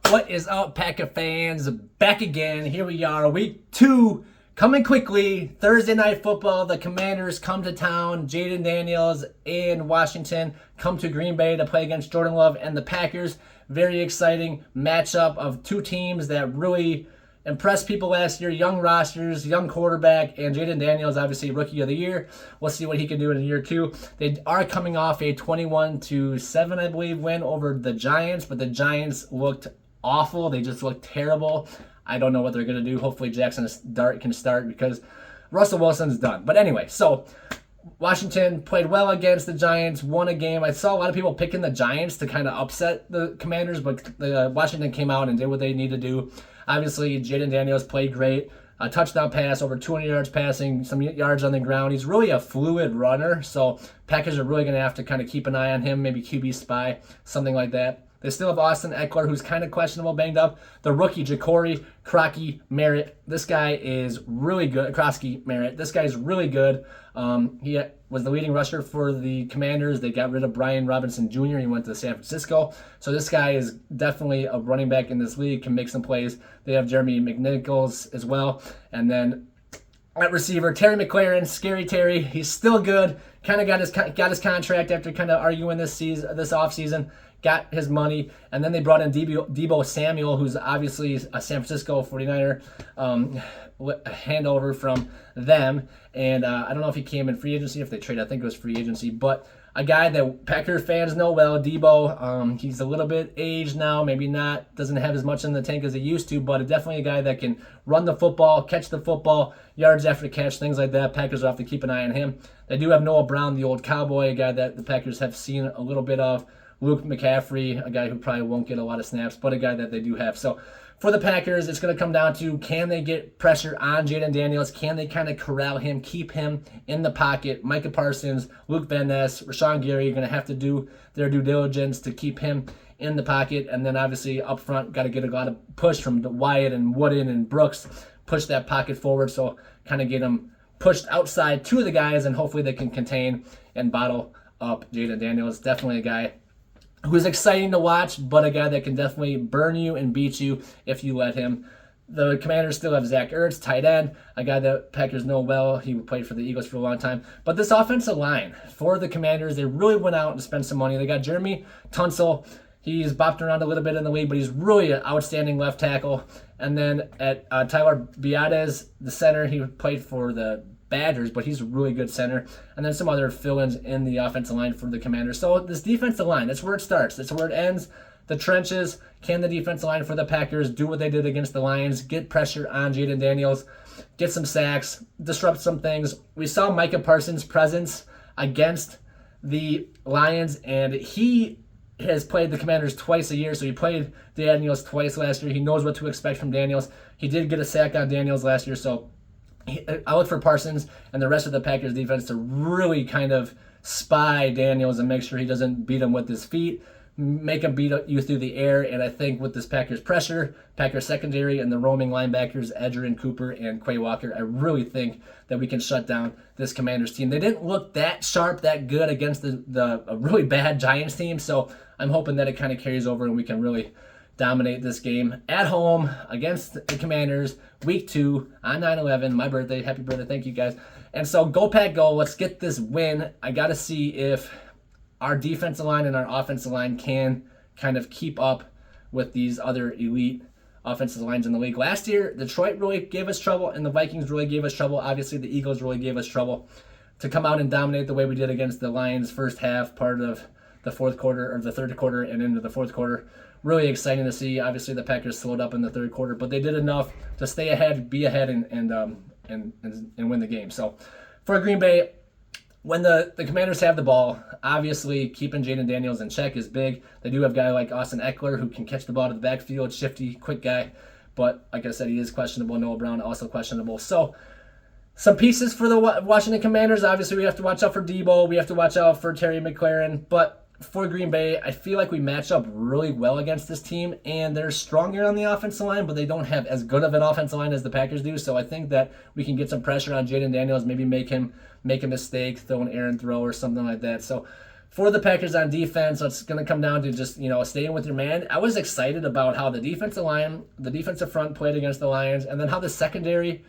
What is up, Packer fans? Back again. Here we are, week 2, coming quickly. Thursday night football. The Commanders come to town. Jayden Daniels in Washington come to Green Bay to play against Jordan Love and the Packers. Very exciting matchup of two teams that really impressed people last year. Young rosters, young quarterback, and Jayden Daniels, obviously Rookie of the Year. We'll see what he can do in year 2. They are coming off a 21-7, I believe, win over the Giants, but the Giants looked awful. They just looked terrible. I don't know what they're going to do. Hopefully Jackson Dart can start because Russell Wilson's done. But anyway, so Washington played well against the Giants, won a game. I saw a lot of people picking the Giants to kind of upset the Commanders, but Washington came out and did what they need to do. Obviously, Jayden Daniels played great. A touchdown pass, over 200 yards passing, some yards on the ground. He's really a fluid runner, so Packers are really going to have to kind of keep an eye on him, maybe QB spy, something like that. They still have Austin Eckler, who's kind of questionable, banged up. The rookie, Ja'Cory Crocky Merritt. This guy is really good. Krosky Merritt. This guy is really good. He was the leading rusher for the Commanders. They got rid of Brian Robinson Jr. He went to San Francisco. So this guy is definitely a running back in this league, can make some plays. They have Jeremy McNichols as well. And then at receiver, Terry McLaurin, Scary Terry. He's still good. Kind of got his contract after kind of arguing this offseason. Got his money, and then they brought in Deebo Samuel, who's obviously a San Francisco 49er handover from them. And I don't know if he came in free agency, if they traded. I think it was free agency. But a guy that Packer fans know well, Deebo. He's a little bit aged now, maybe not, doesn't have as much in the tank as he used to, but definitely a guy that can run the football, catch the football, yards after catch, things like that. Packers will have to keep an eye on him. They do have Noah Brown, the old cowboy, a guy that the Packers have seen a little bit of. Luke McCaffrey, a guy who probably won't get a lot of snaps, but a guy that they do have. So for the Packers, it's going to come down to, can they get pressure on Jayden Daniels? Can they kind of corral him, keep him in the pocket? Micah Parsons, Luke Van Ness, Rashawn Gary are going to have to do their due diligence to keep him in the pocket. And then obviously up front, got to get a lot of push from Wyatt and Wooden and Brooks, push that pocket forward. So kind of get them pushed outside to the guys, and hopefully they can contain and bottle up Jayden Daniels. Definitely a guy who's exciting to watch, but a guy that can definitely burn you and beat you if you let him. The Commanders still have Zach Ertz, tight end, a guy that Packers know well. He played for the Eagles for a long time. But this offensive line for the Commanders, they really went out and spent some money. They got Jeremy Tunsil. He's bopped around a little bit in the league, but he's really an outstanding left tackle. And then at Tyler Biadasz, the center, he played for the Badgers, but he's a really good center. And then some other fill-ins in the offensive line for the Commanders. So this defensive line, that's where it starts. That's where it ends. The trenches. Can the defensive line for the Packers do what they did against the Lions? Get pressure on Jayden Daniels. Get some sacks. Disrupt some things. We saw Micah Parsons' presence against the Lions, and he has played the Commanders twice a year. So he played Daniels twice last year. He knows what to expect from Daniels. He did get a sack on Daniels last year, so I look for Parsons and the rest of the Packers defense to really kind of spy Daniels and make sure he doesn't beat him with his feet, make him beat you through the air. And I think with this Packers pressure, Packers secondary, and the roaming linebackers, Edgerrin Cooper and Quay Walker, I really think that we can shut down this Commanders team. They didn't look that sharp, that good against the really bad Giants team, so I'm hoping that it kind of carries over and we can really dominate this game at home against the Commanders, week 2 on 9/11, my birthday. Happy birthday. Thank you, guys. And so go Pack go. Let's get this win. I got to see if our defensive line and our offensive line can kind of keep up with these other elite offensive lines in the league. Last year, Detroit really gave us trouble, and the Vikings really gave us trouble. Obviously, the Eagles really gave us trouble. To come out and dominate the way we did against the Lions first half, part of the fourth quarter, or the third quarter and into the fourth quarter, really exciting to see. Obviously, the Packers slowed up in the third quarter, but they did enough to stay ahead, be ahead, and win the game. So for Green Bay, when the Commanders have the ball, obviously keeping Jayden Daniels in check is big. They do have a guy like Austin Eckler who can catch the ball to the backfield, shifty, quick guy. But like I said, he is questionable. Noah Brown also questionable. So some pieces for the Washington Commanders. Obviously, we have to watch out for Deebo. We have to watch out for Terry McLaurin. But for Green Bay, I feel like we match up really well against this team, and they're stronger on the offensive line, but they don't have as good of an offensive line as the Packers do. So I think that we can get some pressure on Jayden Daniels, maybe make him make a mistake, throw an errant throw or something like that. So For the Packers on defense, it's going to come down to just, staying with your man. I was excited about how the defensive front played against the Lions, and then how the secondary,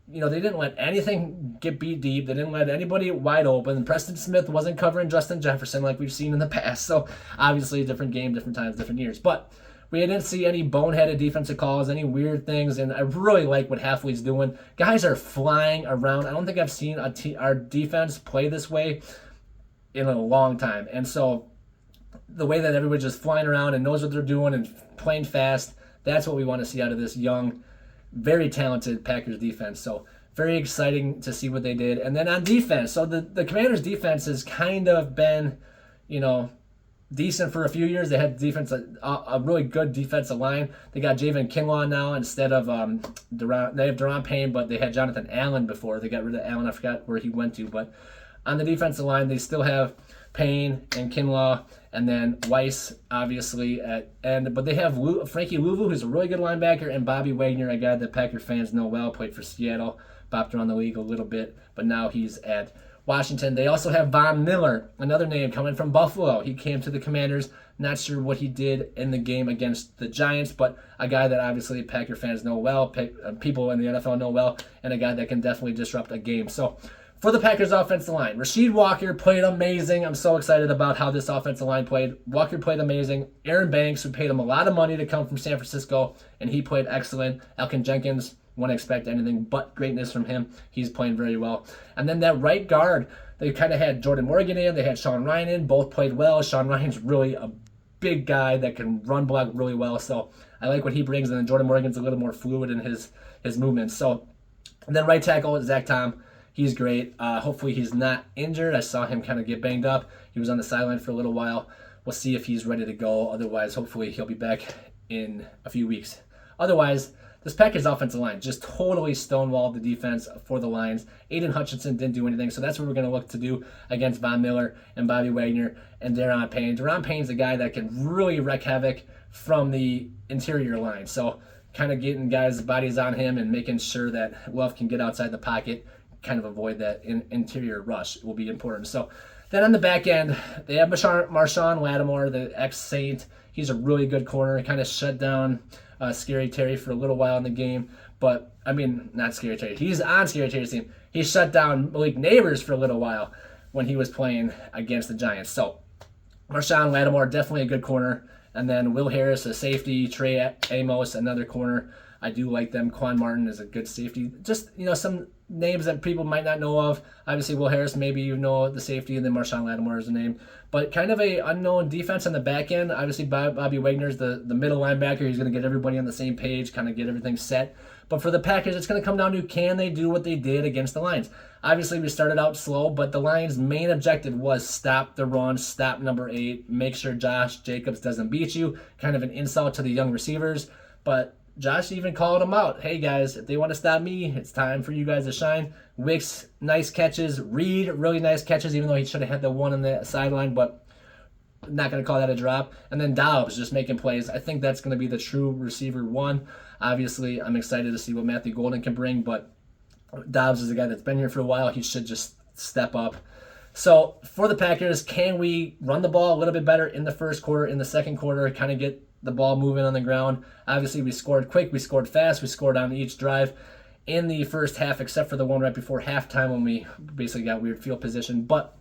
they didn't let anything get beat deep. They didn't let anybody wide open. Preston Smith wasn't covering Justin Jefferson like we've seen in the past. So obviously, different game, different times, different years. But we didn't see any boneheaded defensive calls, any weird things, and I really like what Hafley's doing. Guys are flying around. I don't think I've seen our defense play this way in a long time. And so the way that everybody's just flying around and knows what they're doing and playing fast, that's what we want to see out of this young, very talented Packers defense. So very exciting to see what they did. And then on defense, so the Commanders defense has kind of been, decent for a few years. They had a really good defensive line. They got Javon Kinlaw now instead of they have Daron Payne, but they had Jonathan Allen before. They got rid of Allen. I forgot where he went to, but on the defensive line, they still have Payne and Kinlaw, and then Weiss, obviously, but they have Frankie Louvu, who's a really good linebacker, and Bobby Wagner, a guy that Packer fans know well, played for Seattle, bopped around the league a little bit, but now he's at Washington. They also have Von Miller, another name coming from Buffalo. He came to the Commanders. Not sure what he did in the game against the Giants, but a guy that obviously Packer fans know well, people in the NFL know well, and a guy that can definitely disrupt a game. So for the Packers offensive line, Rasheed Walker played amazing. I'm so excited about how this offensive line played. Walker played amazing. Aaron Banks, who paid him a lot of money to come from San Francisco, and he played excellent. Elkin Jenkins, wouldn't expect anything but greatness from him. He's playing very well. And then that right guard, they kind of had Jordan Morgan in. They had Sean Ryan in. Both played well. Sean Ryan's really a big guy that can run block really well. So I like what he brings. And then Jordan Morgan's a little more fluid in his movements. So, and then right tackle, Zach Tom. He's great. Hopefully he's not injured. I saw him kind of get banged up. He was on the sideline for a little while. We'll see if he's ready to go. Otherwise, hopefully he'll be back in a few weeks. Otherwise, this Packers offensive line just totally stonewalled the defense for the Lions. Aiden Hutchinson didn't do anything, so that's what we're going to look to do against Von Miller and Bobby Wagner and Daron Payne. Daron Payne's a guy that can really wreak havoc from the interior line. So kind of getting guys' bodies on him and making sure that Love can get outside the pocket, kind of avoid that interior rush will be important. So then on the back end, they have Marshawn Lattimore, the ex-Saint. He's a really good corner. He kind of shut down Scary Terry for a little while in the game. But, I mean, not Scary Terry. He's on Scary Terry's team. He shut down Malik Neighbors for a little while when he was playing against the Giants. So Marshawn Lattimore, definitely a good corner. And then Will Harris, a safety. Trey Amos, another corner. I do like them. Quan Martin is a good safety. Just, some names that people might not know of. Obviously, Will Harris, maybe you know the safety, and then Marshawn Lattimore is the name. But kind of a unknown defense on the back end. Obviously, Bobby Wagner's the middle linebacker. He's going to get everybody on the same page, kind of get everything set. But for the Packers, it's going to come down to, can they do what they did against the Lions? Obviously, we started out slow, but the Lions' main objective was stop the run, stop number 8, make sure Josh Jacobs doesn't beat you. Kind of an insult to the young receivers. But Josh even called them out. Hey, guys, if they want to stop me, it's time for you guys to shine. Wicks, nice catches. Reed, really nice catches, even though he should have had the one on the sideline, but not going to call that a drop. And then Dobbs just making plays. I think that's going to be the true receiver one. Obviously, I'm excited to see what Matthew Golden can bring, but Dobbs is a guy that's been here for a while. He should just step up. So for the Packers, can we run the ball a little bit better in the first quarter, in the second quarter, kind of get the ball moving on the ground? Obviously, we scored quick, we scored fast, we scored on each drive in the first half, except for the one right before halftime when we basically got weird field position. But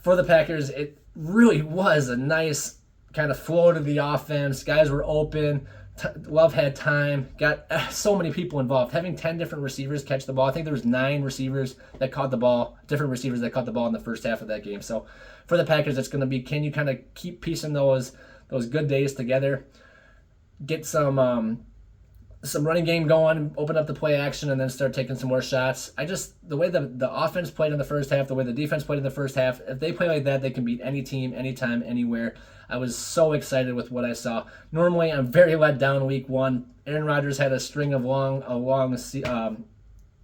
for the Packers, it really was a nice kind of flow to the offense. Guys were open. Love had time. Got so many people involved. Having 10 different receivers catch the ball. I think there was 9 receivers that caught the ball, different receivers that caught the ball in the first half of that game. So for the Packers, it's going to be, can you kind of keep piecing those good days together, get some running game going, open up the play action, and then start taking some more shots. The way the offense played in the first half, the way the defense played in the first half, if they play like that, they can beat any team, anytime, anywhere. I was so excited with what I saw. Normally, I'm very let down week 1. Aaron Rodgers had a string of long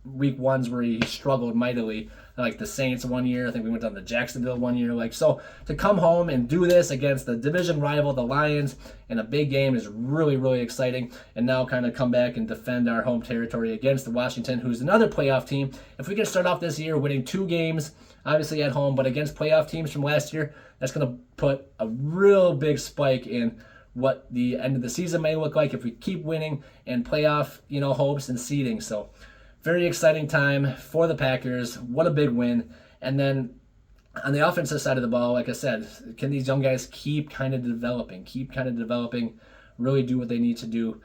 week ones where he struggled mightily, like the Saints one year. I think we went down to Jacksonville one year. Like, so to come home and do this against the division rival, the Lions, in a big game is really, really exciting. And now kind of come back and defend our home territory against the Washington, who's another playoff team. If we can start off this year winning 2 games, obviously at home, but against playoff teams from last year, that's going to put a real big spike in what the end of the season may look like if we keep winning and playoff, hopes and seeding. So very exciting time for the Packers. What a big win. And then on the offensive side of the ball, like I said, can these young guys keep kind of developing, really do what they need to do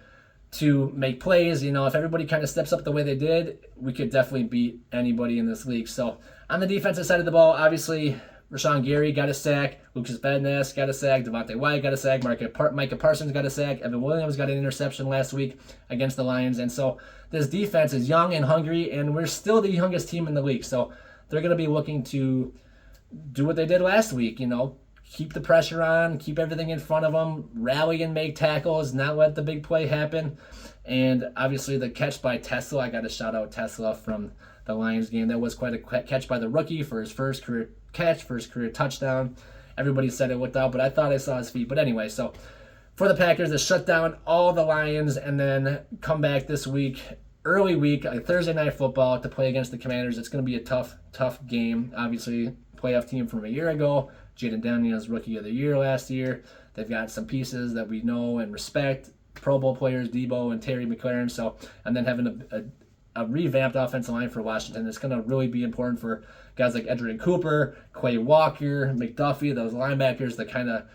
to make plays? If everybody kind of steps up the way they did, we could definitely beat anybody in this league. So on the defensive side of the ball, obviously, Rashawn Gary got a sack, Lucas Van Ness got a sack, Devontae Wyatt got a sack, Micah Parsons got a sack, Evan Williams got an interception last week against the Lions. And so this defense is young and hungry, and we're still the youngest team in the league. So they're going to be looking to do what they did last week, keep the pressure on, keep everything in front of them, rally and make tackles, not let the big play happen. And obviously the catch by Tesla, I got to shout out Tesla from the Lions game. That was quite a catch by the rookie for his first career catch, first career touchdown. Everybody said it looked out, but I thought I saw his feet. But anyway, so for the Packers to shut down all the Lions and then come back this week, early week, like Thursday Night Football, to play against the Commanders. It's going to be a tough game. Obviously, playoff team from a year ago. Jaden Daniels, Rookie of the Year last year. They've got some pieces that we know and respect. Pro Bowl players, Debo and Terry McLaurin. So, and then having a revamped offensive line for Washington. It's going to really be important for guys like Edgerrin Cooper, Quay Walker, McDuffie, those linebackers that kind of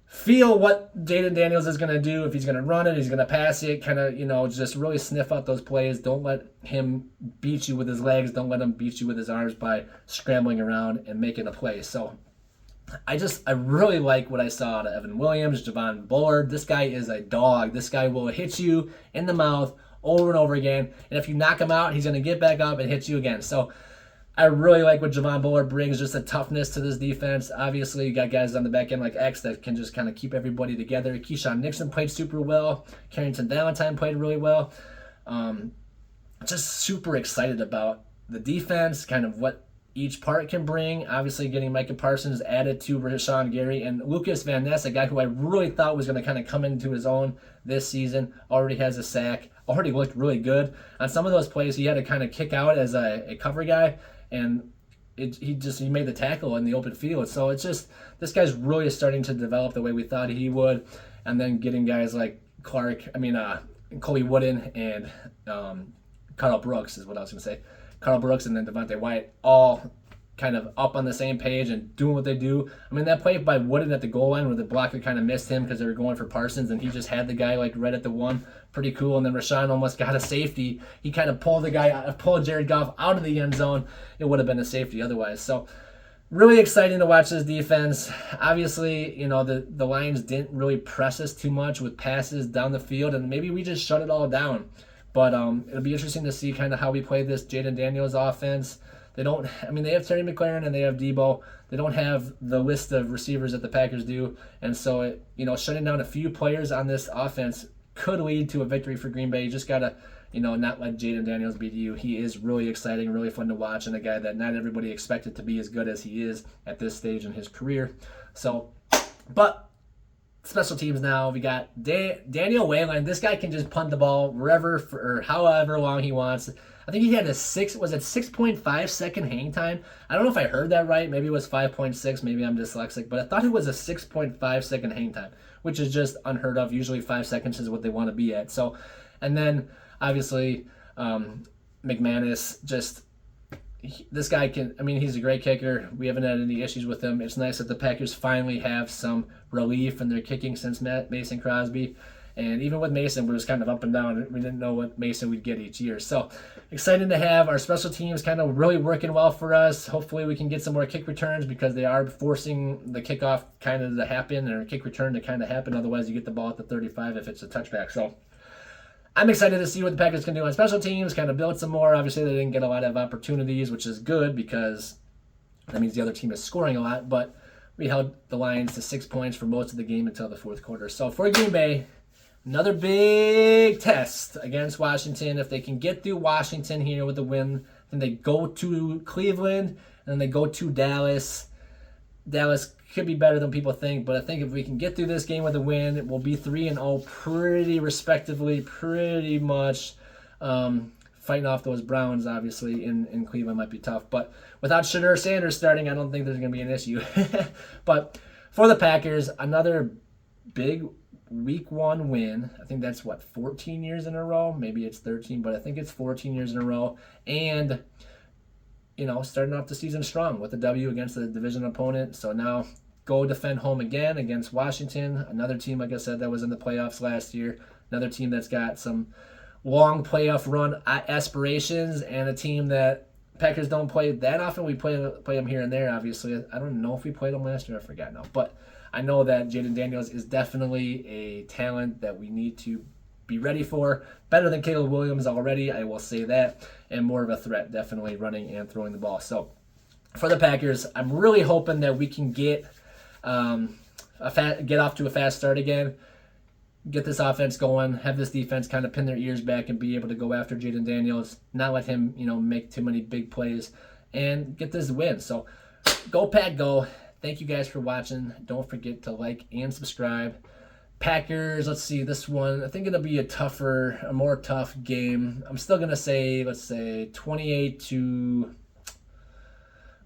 feel what Jaden Daniels is going to do. If he's going to run it, he's going to pass it, kind of, just really sniff out those plays. Don't let him beat you with his legs. Don't let him beat you with his arms by scrambling around and making a play. So I really like what I saw out of Evan Williams, Javon Bullard. This guy is a dog. This guy will hit you in the mouth over and over again. And if you knock him out, he's going to get back up and hit you again. So I really like what Javon Bullard brings, just a toughness to this defense. Obviously, you got guys on the back end like X that can just kind of keep everybody together. Keyshawn Nixon played super well. Carrington Valentine played really well. Just super excited about the defense, kind of what each part can bring. Obviously, getting Micah Parsons added to Rashawn Gary and Lucas Van Ness, a guy who I really thought was going to kind of come into his own this season, already has a sack, already looked really good. On some of those plays, he had to kind of kick out as a cover guy, and he made the tackle in the open field. So it's just, this guy's really starting to develop the way we thought he would. And then getting guys like Coley Wooden and Carl Brooks is what I was going to say. Carl Brooks and then Devontae Wyatt all kind of up on the same page and doing what they do. I mean, that play by Wooden at the goal line where the blocker kind of missed him because they were going for Parsons and he just had the guy like right at the one. Pretty cool. And then Rashawn almost got a safety. He kind of pulled Jared Goff out of the end zone. It would have been a safety otherwise. So really exciting to watch this defense. Obviously, the Lions didn't really press us too much with passes down the field, and maybe we just shut it all down. But it'll be interesting to see kind of how we play this Jaden Daniels offense. They have Terry McLaurin and they have Debo. They don't have the list of receivers that the Packers do. And so, shutting down a few players on this offense could lead to a victory for Green Bay. You just got to, not let Jaden Daniels beat you. He is really exciting, really fun to watch, and a guy that not everybody expected to be as good as he is at this stage in his career. So, but special teams now, we got Daniel Whalen. This guy can just punt the ball wherever or however long he wants. I think he had a 6.5 second hang time. I don't know if I heard that right. Maybe it was 5.6. Maybe I'm dyslexic, but I thought it was a 6.5 second hang time, which is just unheard of. Usually 5 seconds is what they want to be at. So, and then obviously McManus, this guy he's a great kicker. We haven't had any issues with him. It's nice that the Packers finally have some relief in their kicking since Mason Crosby. And even with Mason, we was kind of up and down. We didn't know what Mason we'd get each year. So excited to have our special teams kind of really working well for us. Hopefully we can get some more kick returns because they are forcing the kickoff kind of to happen or kick return to kind of happen. Otherwise you get the ball at the 35 if it's a touchback. So I'm excited to see what the Packers can do on special teams, kind of build some more. Obviously, they didn't get a lot of opportunities, which is good because that means the other team is scoring a lot. But we held the Lions to 6 points for most of the game until the fourth quarter. So for Green Bay, another big test against Washington. If they can get through Washington here with the win, then they go to Cleveland, and then they go to Dallas. Dallas could be better than people think, but I think if we can get through this game with a win, we'll be 3-0 pretty respectively, pretty much. Fighting off those Browns, obviously, in Cleveland might be tough. But without Shedeur Sanders starting, I don't think there's going to be an issue. But for the Packers, another big Week 1 win. I think that's, 14 years in a row? Maybe it's 13, but I think it's 14 years in a row. And, starting off the season strong with a W against the division opponent. So now go defend home again against Washington, another team, like I said, that was in the playoffs last year, another team that's got some long playoff run aspirations, and a team that Packers don't play that often. We play them here and there, obviously. I don't know if we played them last year. I forgot now. But I know that Jaden Daniels is definitely a talent that we need to be ready for. Better than Caleb Williams already, I will say that, and more of a threat, definitely running and throwing the ball. So for the Packers, I'm really hoping that we can get off to a fast start again. Get this offense going, have this defense kind of pin their ears back and be able to go after Jaden Daniels, not let him, make too many big plays, and get this win. So go Pack, go. Thank you guys for watching. Don't forget to like and subscribe. Packers, let's see, this one, I think it'll be a more tough game. I'm still going to say, let's say 28 to...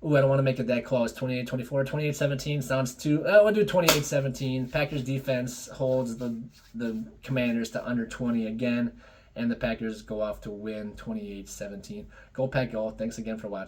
Ooh, I don't want to make it that close. 28-24, 28-17 sounds too... we'll do 28-17. Packers defense holds the Commanders to under 20 again, and the Packers go off to win 28-17. Go Pack, go. Thanks again for watching.